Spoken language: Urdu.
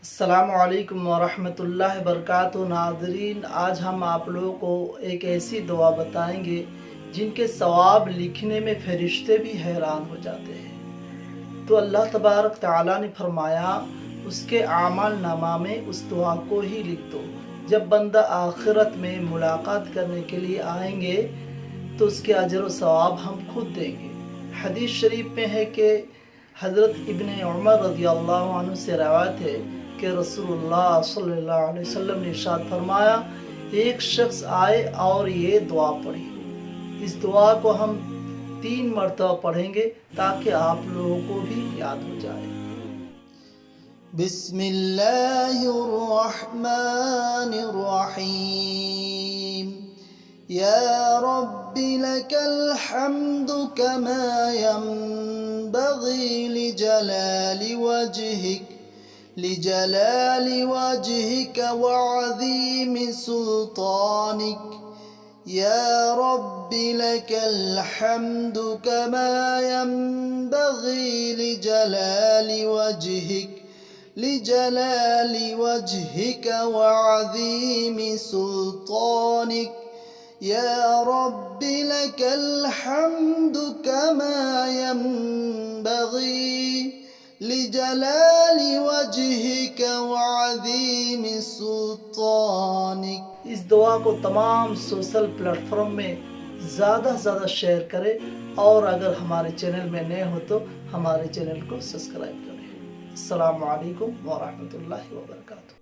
السلام علیکم ورحمۃ اللہ وبرکاتہ۔ ناظرین، آج ہم آپ لوگوں کو ایک ایسی دعا بتائیں گے جن کے ثواب لکھنے میں فرشتے بھی حیران ہو جاتے ہیں۔ تو اللہ تبارک تعالیٰ نے فرمایا اس کے اعمال نامہ میں اس دعا کو ہی لکھ دو۔ جب بندہ آخرت میں ملاقات کرنے کے لیے آئیں گے تو اس کے اجر و ثواب ہم خود دیں گے۔ حدیث شریف میں ہے کہ حضرت ابن عمر رضی اللہ عنہ سے روایت ہے کہ رسول اللہ صلی اللہ علیہ وسلم نے ارشاد فرمایا، ایک شخص آئے اور یہ دعا پڑھی۔ اس دعا کو ہم 3 مرتبہ پڑھیں گے تاکہ آپ لوگوں کو بھی یاد ہو جائے۔ بسم اللہ الرحمن الرحیم۔ یا رب لک الحمد کما ينبغی لجلال وجهك وعظيم سلطانك۔ يا رب لك الحمد كما ينبغي لجلال وجهك وعظيم سلطانك۔ يا رب لك الحمد كما ينبغي لجلال وجهك وعظيم سلطانك۔ اس دعا کو تمام سوشل پلیٹ فارم میں زیادہ سے زیادہ شیئر کریں، اور اگر ہمارے چینل میں نئے ہو تو ہمارے چینل کو سبسکرائب کریں۔ السلام علیکم ورحمۃ اللہ وبرکاتہ۔